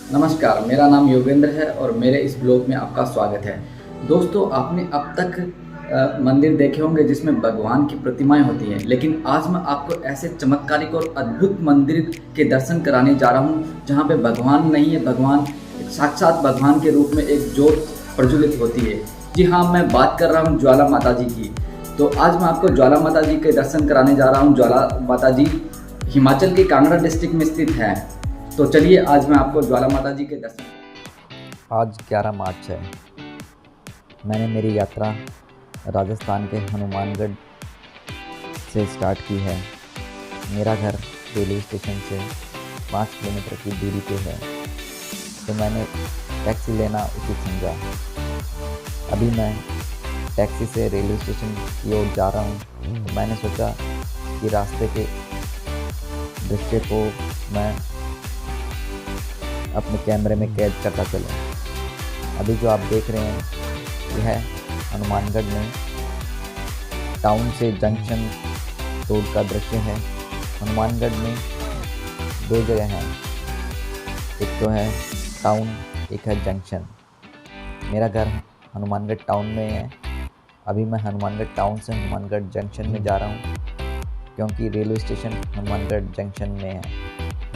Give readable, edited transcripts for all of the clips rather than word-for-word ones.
नमस्कार, मेरा नाम योगेंद्र है और मेरे इस ब्लॉग में आपका स्वागत है। दोस्तों, आपने अब तक मंदिर देखे होंगे जिसमें भगवान की प्रतिमाएं होती हैं, लेकिन आज मैं आपको ऐसे चमत्कारिक और अद्भुत मंदिर के दर्शन कराने जा रहा हूं, जहां पे भगवान नहीं है, भगवान साक्षात भगवान के रूप में एक ज्योत प्रज्वलित होती है। जी हाँ, मैं बात कर रहा हूं ज्वाला माता जी की। तो आज मैं आपको ज्वाला माता जी के दर्शन कराने जा रहा हूं। ज्वाला माता जी हिमाचल के कांगड़ा डिस्ट्रिक्ट में स्थित है। तो चलिए आज मैं आपको ज्वाला माता जी के दर्शन। आज 11 मार्च है। मैंने मेरी यात्रा राजस्थान के हनुमानगढ़ से स्टार्ट की है। मेरा घर रेलवे स्टेशन से 5 किलोमीटर की दूरी पे है, तो मैंने टैक्सी लेना उचित समझा। अभी मैं टैक्सी से रेलवे स्टेशन की ओर जा रहा हूँ, तो मैंने सोचा कि रास्ते के दृश्य को मैं अपने कैमरे में कैद करता चलूँ। अभी जो आप देख रहे हैं यह हनुमानगढ़ में टाउन से जंक्शन रोड का दृश्य है। हनुमानगढ़ में दो जगह हैं, एक तो है टाउन, एक है जंक्शन। मेरा घर हनुमानगढ़ टाउन में है। अभी मैं हनुमानगढ़ टाउन से हनुमानगढ़ जंक्शन में जा रहा हूँ, क्योंकि रेलवे स्टेशन हनुमानगढ़ जंक्शन में है।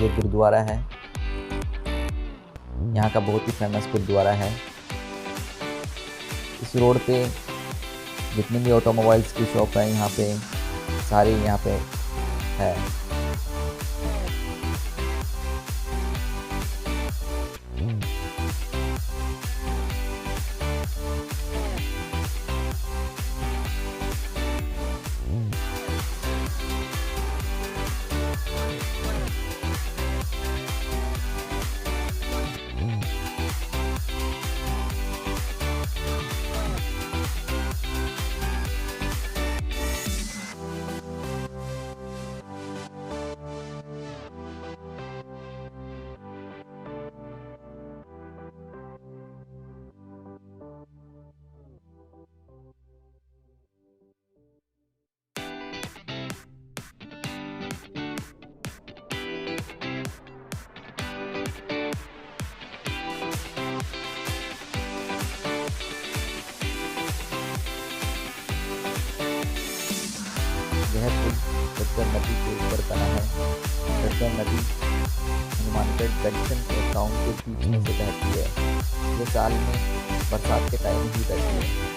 ये गुरुद्वारा है, यहाँ का बहुत ही फेमस गुरुद्वारा है। इस रोड पे जितनी भी ऑटोमोबाइल्स की शॉप है यहाँ पे सारी यहाँ पे है। यह पुल गद्दर नदी के ऊपर बना है। गद्दर नदी हनुमानगढ़ जंक्शन और टाउन के बीच में से बहती है। ये साल में बरसात के टाइम ही बहती है।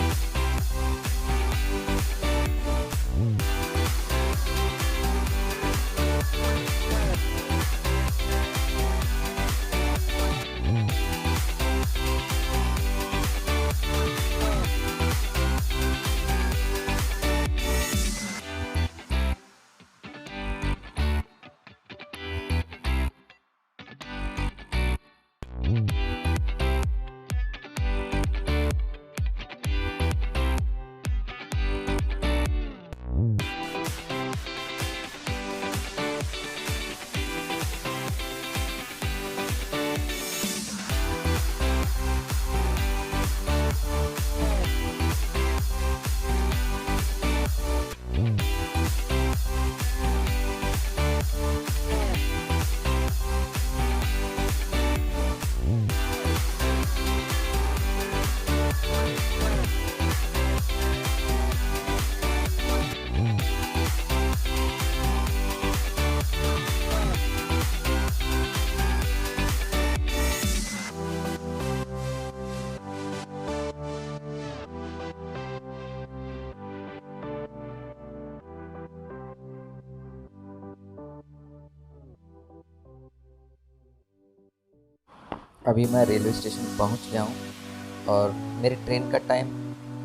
अभी मैं रेलवे स्टेशन पहुंच गया हूं और मेरी ट्रेन का टाइम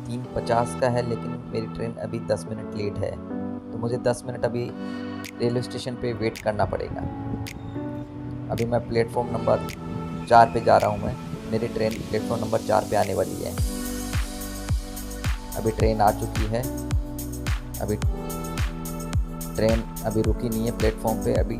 3:50 का है, लेकिन मेरी ट्रेन अभी 10 मिनट लेट है, तो मुझे 10 मिनट अभी रेलवे स्टेशन पे वेट करना पड़ेगा। अभी मैं प्लेटफॉर्म नंबर 4 पे जा रहा हूं। मेरी ट्रेन प्लेटफॉर्म नंबर 4 पे आने वाली है। अभी ट्रेन आ चुकी है। अभी ट्रेन अभी रुकी नहीं है प्लेटफॉर्म पे। अभी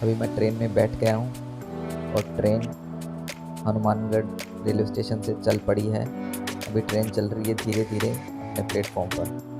अभी मैं ट्रेन में बैठ गया हूँ और ट्रेन हनुमानगढ़ रेलवे स्टेशन से चल पड़ी है। अभी ट्रेन चल रही है धीरे धीरे अपने प्लेटफॉर्म पर।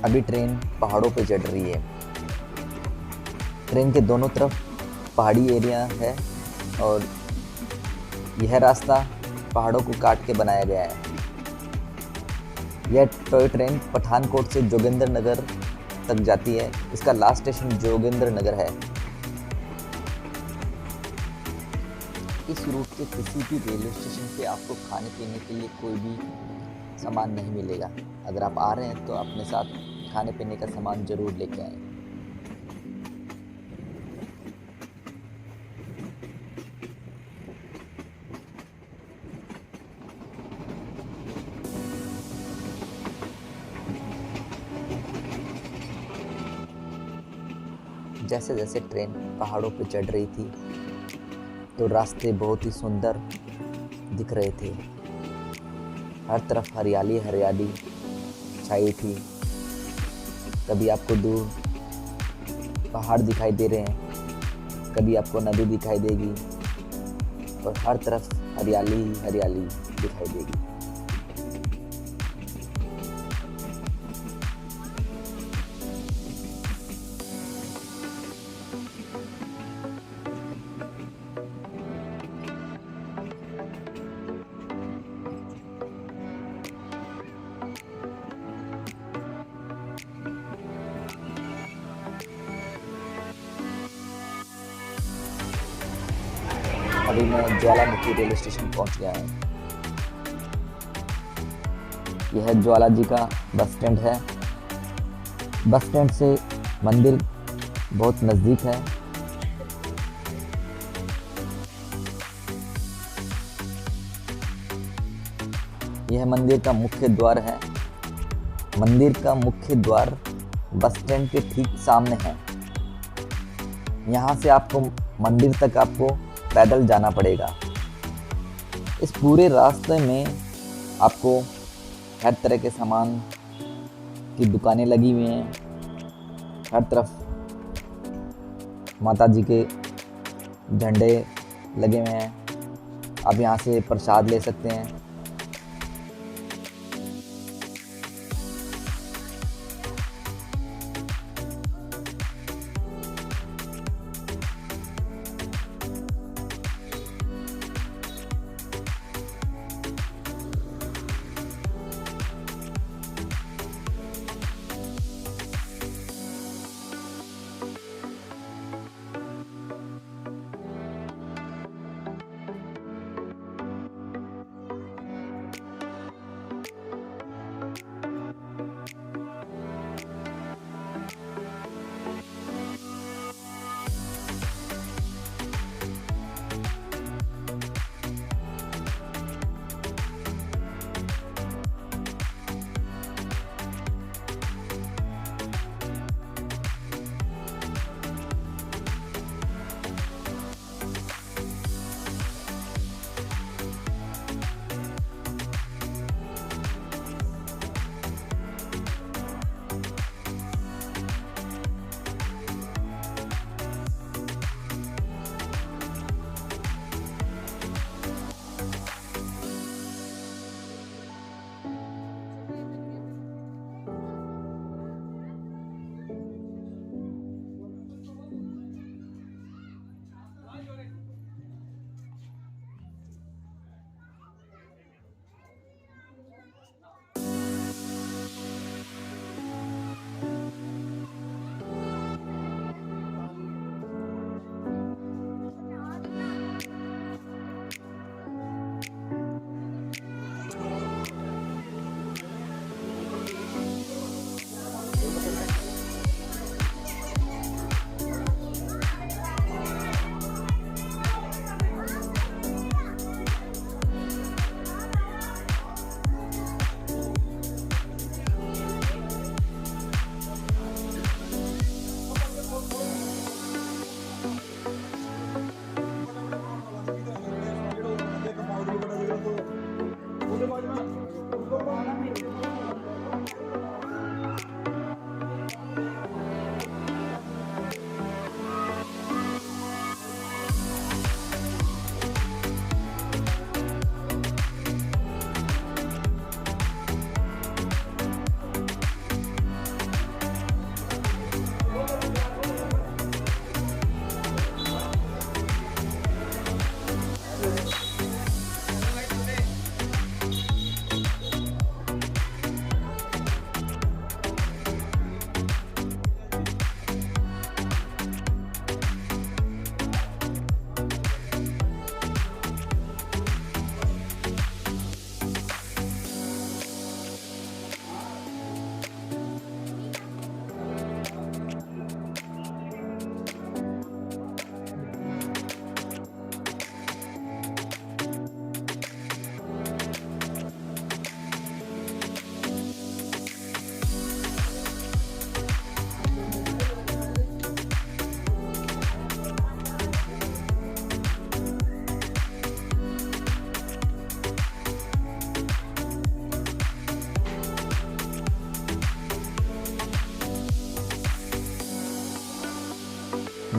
अभी ट्रेन पहाड़ों पे चढ़ रही है। ट्रेन के दोनों तरफ पहाड़ी एरिया है और यह रास्ता पहाड़ों को काट के बनाया गया है। यह टॉय ट्रेन पठानकोट से जोगिंदर नगर तक जाती है। इसका लास्ट स्टेशन जोगिंदर नगर है। इस रूट के किसी भी रेलवे स्टेशन पे आपको खाने पीने के लिए कोई भी सामान नहीं मिलेगा। अगर आप आ रहे हैं तो अपने साथ खाने पीने का सामान जरूर लेके आएं। जैसे जैसे ट्रेन पहाड़ों पर चढ़ रही थी तो रास्ते बहुत ही सुंदर दिख रहे थे। हर तरफ हरियाली हरियाली छाई थी। कभी आपको दूर पहाड़ दिखाई दे रहे हैं, कभी आपको नदी दिखाई देगी और हर तरफ हरियाली हरियाली दिखाई देगी। अभी मैं ज्वालामुखी रेलवे स्टेशन पहुंच गया हूँ। यह ज्वाला जी का बस स्टैंड है। बस स्टैंड से मंदिर बहुत नज़दीक है। यह मंदिर का मुख्य द्वार है। मंदिर का मुख्य द्वार बस स्टैंड के ठीक सामने है। यहाँ से आपको मंदिर तक आपको पैदल जाना पड़ेगा। इस पूरे रास्ते में आपको हर तरह के सामान की दुकानें लगी हुई हैं। हर तरफ माता जी के झंडे लगे हुए हैं। आप यहाँ से प्रसाद ले सकते हैं।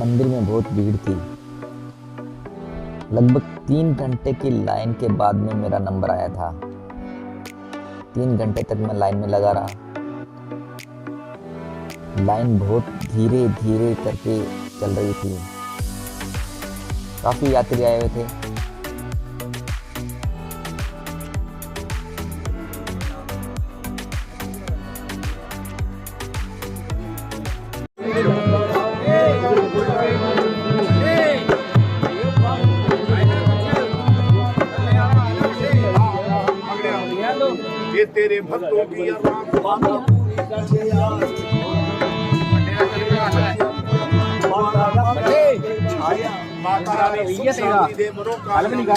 मंदिर में बहुत भीड़ थी। लगभग 3 घंटे की लाइन के बाद में मेरा नंबर आया था। 3 घंटे तक मैं लाइन में लगा रहा। लाइन बहुत धीरे धीरे करके चल रही थी। काफी यात्री आए हुए थे। ये तेरे भक्तों की माता रानी सुख शांति दे मनोकामना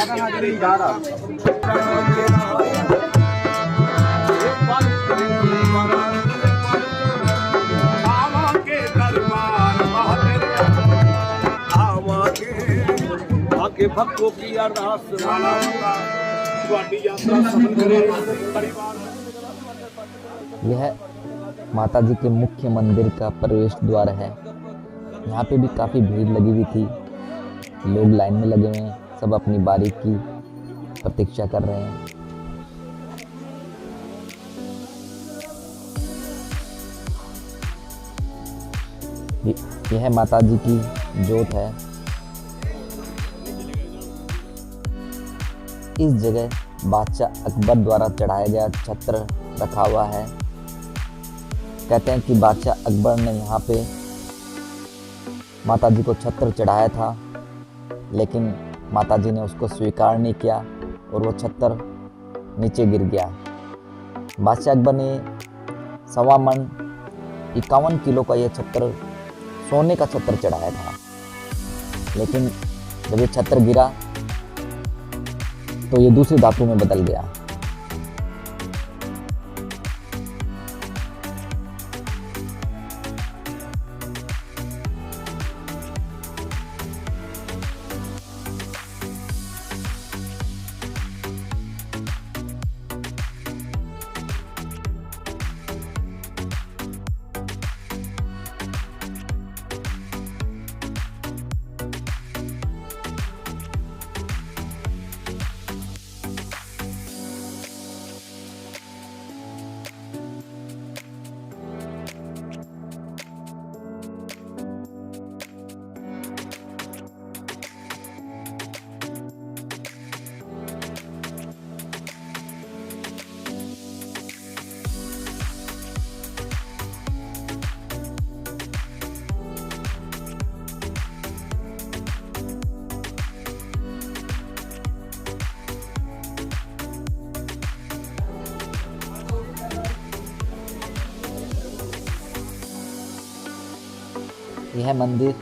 आवा के दरबार आके भक्तों की अरदास यह माता जी के मुख्य मंदिर का प्रवेश द्वार है। यहाँ पे भी काफ़ी भीड़ लगी हुई थी। लोग लाइन में लगे हुए हैं, सब अपनी बारी की प्रतीक्षा कर रहे हैं। यह माता जी की जोत है। इस जगह बादशाह अकबर द्वारा चढ़ाया गया छत्र रखा हुआ है। कहते हैं कि बादशाह अकबर ने यहाँ पे माता जी को छत्र चढ़ाया था, लेकिन माता जी ने उसको स्वीकार नहीं किया और वो छत्र नीचे गिर गया। बादशाह अकबर ने 1.25 मन 51 किलो का यह छत्र, सोने का छत्र चढ़ाया था, लेकिन जब ये छत्र गिरा तो ये दूसरी धातु में बदल गया। यह मंदिर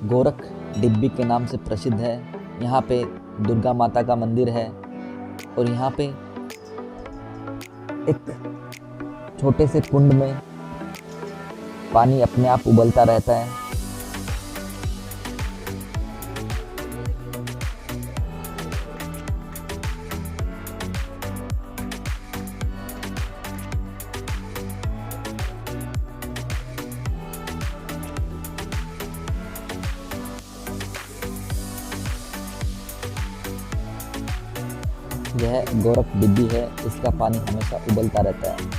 गोरख डिब्बी के नाम से प्रसिद्ध है। यहाँ पे दुर्गा माता का मंदिर है और यहाँ पे एक छोटे से कुंड में पानी अपने आप उबलता रहता है। यह गोरख डिब्बी है, इसका पानी हमेशा उबलता रहता है।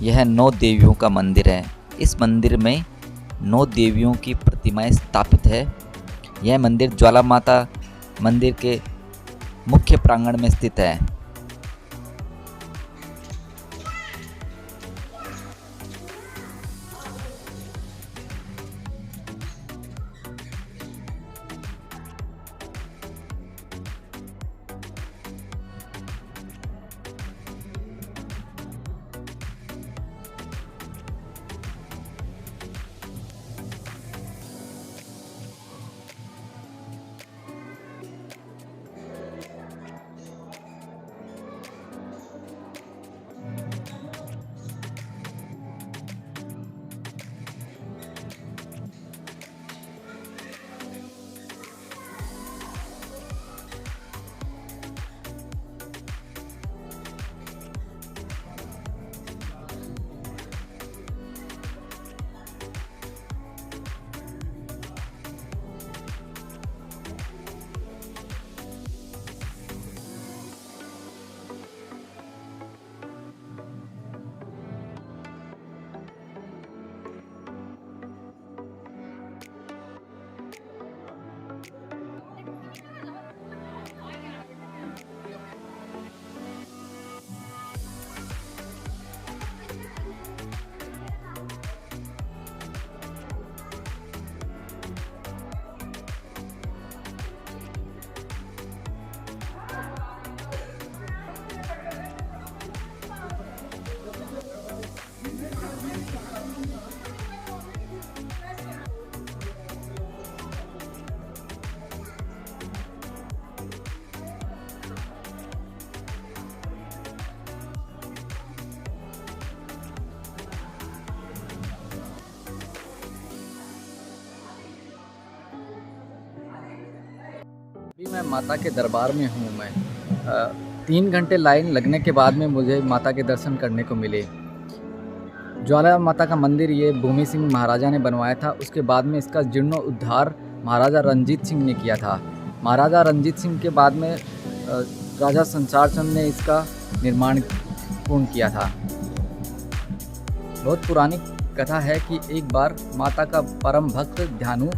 यह 9 देवियों का मंदिर है। इस मंदिर में 9 देवियों की प्रतिमाएं स्थापित है। यह मंदिर ज्वाला माता मंदिर के मुख्य प्रांगण में स्थित है। अभी मैं माता के दरबार में हूँ। मैं 3 घंटे लाइन लगने के बाद में मुझे माता के दर्शन करने को मिले। ज्वाला माता का मंदिर ये भूमि सिंह महाराजा ने बनवाया था। उसके बाद में इसका जीर्णोद्धार महाराजा रंजीत सिंह ने किया था। महाराजा रंजीत सिंह के बाद में राजा संसार चंद ने इसका निर्माण पूर्ण किया था। बहुत पुरानी कथा है कि एक बार माता का परम भक्त ध्यानु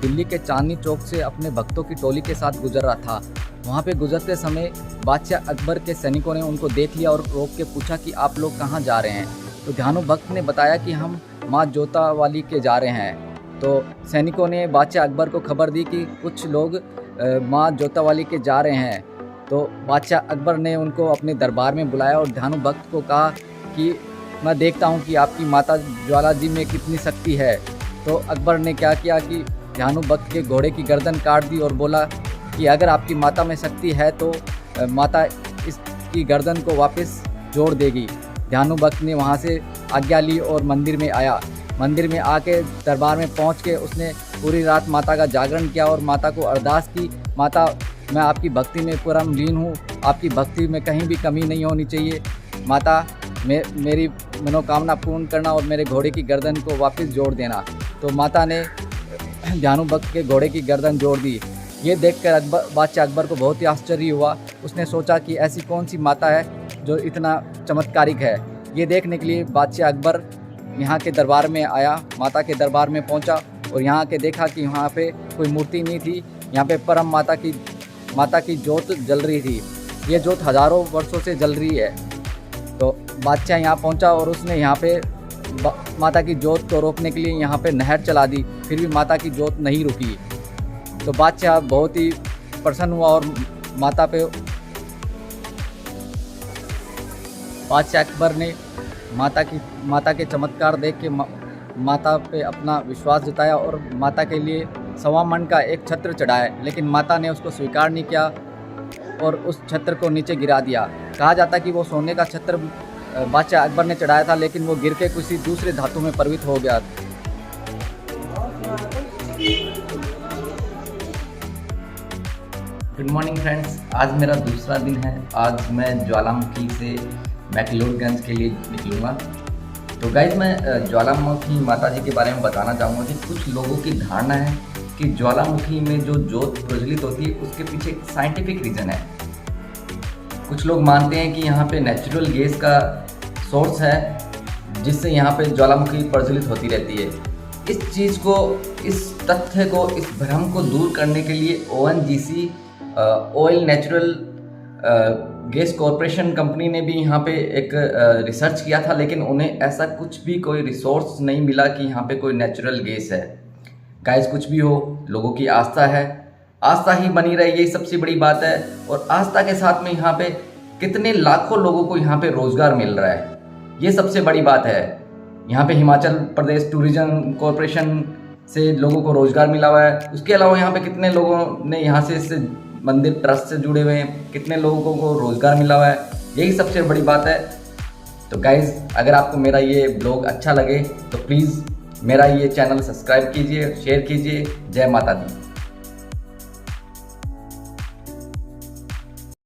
दिल्ली के चांदनी चौक से अपने भक्तों की टोली के साथ गुजर रहा था। वहाँ पे गुजरते समय बादशाह अकबर के सैनिकों ने उनको देख लिया और रोक के पूछा कि आप लोग कहाँ जा रहे हैं। तो ध्यानु भक्त ने बताया कि हम माँ जोता वाली के जा रहे हैं। तो सैनिकों ने बादशाह अकबर को खबर दी कि कुछ लोग माँ जोता वाली के जा रहे हैं। तो बादशाह अकबर ने उनको अपने दरबार में बुलाया और ध्यानु भक्त को कहा कि मैं देखता हूँ कि आपकी माता ज्वाला जी में कितनी शक्ति है। तो अकबर ने क्या किया कि ध्यानु भक्त के घोड़े की गर्दन काट दी और बोला कि अगर आपकी माता में शक्ति है तो माता इसकी गर्दन को वापस जोड़ देगी। ध्यानु भक्त ने वहाँ से आज्ञा ली और मंदिर में आया। मंदिर में आके दरबार में पहुँच के उसने पूरी रात माता का जागरण किया और माता को अरदास की, माता मैं आपकी भक्ति में परम लीन हूँ, आपकी भक्ति में कहीं भी कमी नहीं होनी चाहिए। माता मेरी मनोकामना पूर्ण करना और मेरे घोड़े की गर्दन को वापस जोड़ देना। तो माता ने ध्यानु भक्त के घोड़े की गर्दन जोड़ दी। ये देखकर बादशाह अकबर को बहुत ही आश्चर्य हुआ। उसने सोचा कि ऐसी कौन सी माता है जो इतना चमत्कारिक है। ये देखने के लिए बादशाह अकबर यहाँ के दरबार में आया, माता के दरबार में पहुँचा और यहाँ के देखा कि यहाँ पे कोई मूर्ति नहीं थी। यहाँ पे परम माता की जोत जल रही थी। ये जोत हज़ारों वर्षों से जल रही है। तो बादशाह यहाँ पहुँचा और उसने यहाँ पे माता की जोत को रोकने के लिए यहाँ पे नहर चला दी, फिर भी माता की जोत नहीं रुकी। तो बादशाह बहुत ही प्रसन्न हुआ और बादशाह अकबर ने माता के चमत्कार देख के माता पे अपना विश्वास जताया और माता के लिए 1.25 मन का एक छत्र चढ़ाया। लेकिन माता ने उसको स्वीकार नहीं किया और उस छत्र को नीचे गिरा दिया। कहा जाता कि वो सोने का छत्र बादशाह अकबर ने चढ़ाया था, लेकिन वो गिर के किसी दूसरे धातु में परिवर्तित हो गया। गुड मॉर्निंग फ्रेंड्स, आज मेरा दूसरा दिन है। आज मैं ज्वालामुखी से मैक्लोडगंज के लिए निकलूँगा। तो गाइज मैं ज्वालामुखी माता जी के बारे में बताना चाहूँगा कि कुछ लोगों की धारणा है कि ज्वालामुखी में जो जोत प्रज्वलित होती है उसके पीछे एक साइंटिफिक रीज़न है। कुछ लोग मानते हैं कि यहाँ पे नेचुरल गैस का सोर्स है जिससे यहाँ पे ज्वालामुखी प्रज्वलित होती रहती है। इस चीज़ को, इस तथ्य को, इस भ्रम को दूर करने के लिए ONGC oil natural gas corporation company ने भी यहाँ पे एक रिसर्च किया था, लेकिन उन्हें ऐसा कुछ भी कोई रिसोर्स नहीं मिला कि यहाँ पे कोई नेचुरल गैस है। गाइस, कुछ भी हो, लोगों की आस्था है, आस्था ही बनी रहे, यही सबसे बड़ी बात है। और आस्था के साथ में यहाँ पे कितने लाखों लोगों को यहाँ पे रोजगार मिल रहा है, ये सबसे बड़ी बात है। यहाँ पे हिमाचल प्रदेश टूरिज्म कॉरपोरेशन से लोगों को रोजगार मिला हुआ है। उसके अलावा यहाँ पे कितने लोगों ने यहाँ से इस मंदिर ट्रस्ट से जुड़े हुए हैं, कितने लोगों को रोजगार मिला हुआ है, यही सबसे बड़ी बात है। तो गाइज, अगर आपको मेरा ये ब्लॉग अच्छा लगे तो प्लीज़ मेरा ये चैनल सब्सक्राइब कीजिए, शेयर कीजिए। जय माता दी।